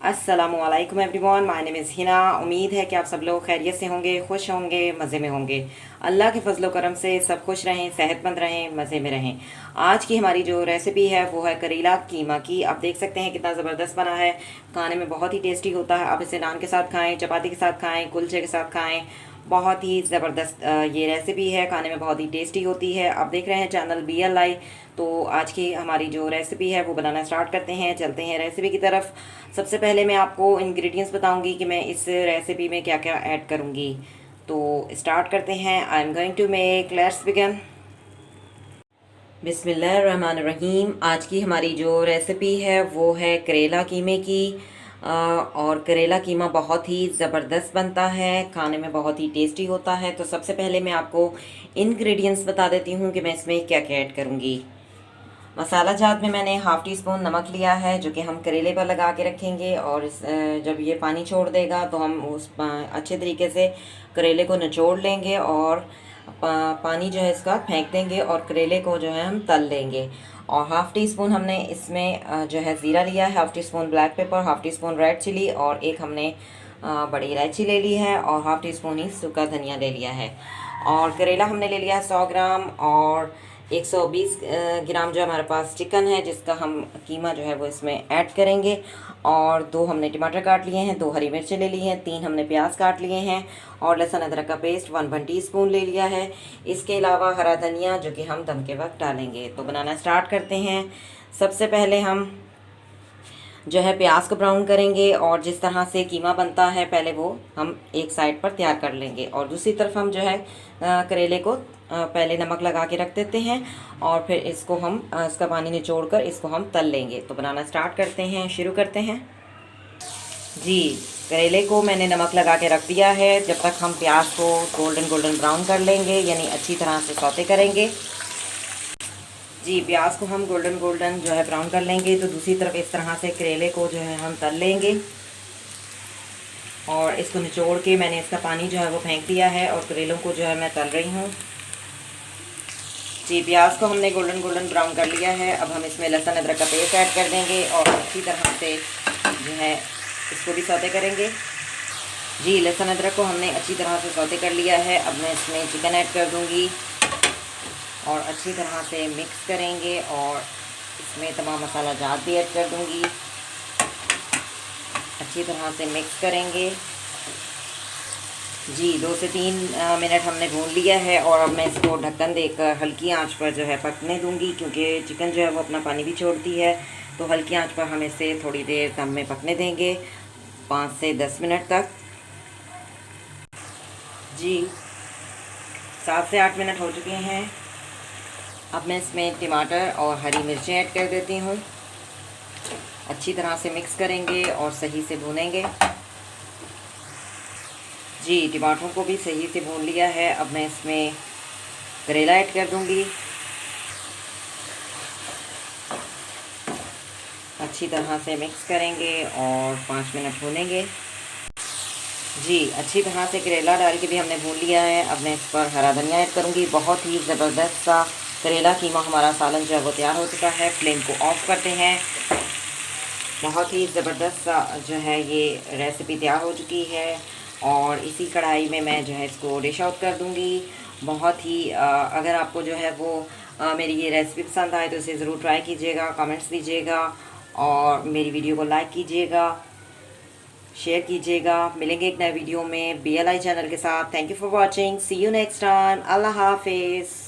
अस्सलामुअलैकुम everyone, my name is Hina. उम्मीद है कि आप सब लोग खैरियत से होंगे, खुश होंगे, मज़े में होंगे। अल्लाह के फजल करम से सब खुश रहें, सेहतमंद रहें, मज़े में रहें। आज की हमारी जो रेसिपी है वो है करेला कीमा की। आप देख सकते हैं कितना ज़बरदस्त बना है, खाने में बहुत ही टेस्टी होता है। आप इसे नान के साथ खाएँ, चपाती के साथ खाएँ, कुलचे के साथ खाएँ। बहुत ही ज़बरदस्त ये रेसिपी है, खाने में बहुत ही टेस्टी होती है। आप देख रहे हैं चैनल BLI। तो आज की हमारी जो रेसिपी है वो बनाना स्टार्ट करते हैं, चलते हैं रेसिपी की तरफ। सबसे पहले मैं आपको इंग्रेडिएंट्स बताऊंगी कि मैं इस रेसिपी में क्या क्या ऐड करूंगी। तो स्टार्ट करते हैं। I am going to make, let's begin. बिस्मिल्लाहिर्रहमानिर्रहीम। आज की हमारी जो रेसिपी है वो है करेला कीमे की। और करेला कीमा बहुत ही ज़बरदस्त बनता है, खाने में बहुत ही टेस्टी होता है। तो सबसे पहले मैं आपको इंग्रेडिएंट्स बता देती हूँ कि मैं इसमें क्या क्या ऐड करूँगी। मसाला जात में मैंने हाफ़ टी स्पून नमक लिया है, जो कि हम करेले पर लगा के रखेंगे। और जब ये पानी छोड़ देगा तो हम अच्छे तरीके से करेले को निचोड़ लेंगे और पानी जो है इसका फेंक देंगे और करेले को जो है हम तल लेंगे। और हाफ़ टी स्पून हमने इसमें जो है ज़ीरा लिया है, half teaspoon black pepper, half teaspoon red chili और एक हमने बड़ी इलायची ले ली है और हाफ़ टी स्पून ही सूखा धनिया ले लिया है। और करेला हमने ले लिया है 100 ग्राम। और 120 ग्राम जो हमारे पास चिकन है, जिसका हम कीमा जो है वो इसमें ऐड करेंगे। और 2 हमने टमाटर काट लिए हैं, 2 हरी मिर्चें ले ली हैं, 3 हमने प्याज काट लिए हैं और लहसुन अदरक का पेस्ट 1 टीस्पून ले लिया है। इसके अलावा हरा धनिया, जो कि हम दम के वक्त डालेंगे। तो बनाना स्टार्ट करते हैं। सबसे पहले हम जो है प्याज को ब्राउन करेंगे और जिस तरह से कीमा बनता है पहले वो हम एक साइड पर तैयार कर लेंगे। और दूसरी तरफ हम जो है करेले को पहले नमक लगा के रख देते हैं और फिर इसको हम इसका पानी निचोड़ कर इसको हम तल लेंगे। तो बनाना स्टार्ट करते हैं, शुरू करते हैं जी। करेले को मैंने नमक लगा के रख दिया है। जब तक हम प्याज को गोल्डन गोल्डन ब्राउन कर लेंगे, यानी अच्छी तरह से सौते करेंगे जी। प्याज को हम गोल्डन गोल्डन जो है ब्राउन कर लेंगे। तो दूसरी तरफ इस तरह से करेले को जो है हम तल लेंगे और इसको निचोड़ के मैंने इसका पानी जो है वो फेंक दिया है और करेलों को जो है मैं तल रही हूँ जी। प्याज को हमने गोल्डन गोल्डन ब्राउन कर लिया है। अब हम इसमें लहसुन अदरक का पेस्ट ऐड कर देंगे और अच्छी तरह से जो है इसको भी सौते करेंगे जी। लहसुन अदरक को हमने अच्छी तरह से सौते कर लिया है। अब मैं इसमें चिकन ऐड कर दूँगी और अच्छी तरह से मिक्स करेंगे और इसमें तमाम मसाला जात भी ऐड कर दूंगी। अच्छी तरह से मिक्स करेंगे जी। 2 से 3 मिनट हमने भून लिया है और अब मैं इसको ढक्कन देकर हल्की आंच पर जो है पकने दूंगी, क्योंकि चिकन जो है वो अपना पानी भी छोड़ती है। तो हल्की आंच पर हम इसे थोड़ी देर दम में पकने देंगे, 5 से 10 मिनट तक जी। 7 से 8 मिनट हो चुके हैं। अब मैं इसमें टमाटर और हरी मिर्चें ऐड कर देती हूँ। अच्छी तरह से मिक्स करेंगे और सही से भूनेंगे जी। टमाटरों को भी सही से भून लिया है। अब मैं इसमें करेला ऐड कर दूँगी। अच्छी तरह से मिक्स करेंगे और 5 मिनट भूनेंगे जी। अच्छी तरह से करेला डाल के भी हमने भून लिया है। अब मैं इस पर हरा धनिया ऐड करूँगी। बहुत ही ज़बरदस्त सा करेला कीमा हमारा सालन जो है वो तैयार हो चुका है। फ्लेम को ऑफ करते हैं। बहुत ही ज़बरदस्त सा जो है ये रेसिपी तैयार हो चुकी है और इसी कढ़ाई में मैं जो है इसको डिश आउट कर दूँगी। बहुत ही अगर आपको जो है वो मेरी ये रेसिपी पसंद आए तो इसे ज़रूर ट्राई कीजिएगा, कमेंट्स दीजिएगा और मेरी वीडियो को लाइक कीजिएगा, शेयर कीजिएगा। मिलेंगे एक नए वीडियो में BLI चैनल के साथ। Thank you for watching. See you next time. अल्लाह हाफिज़।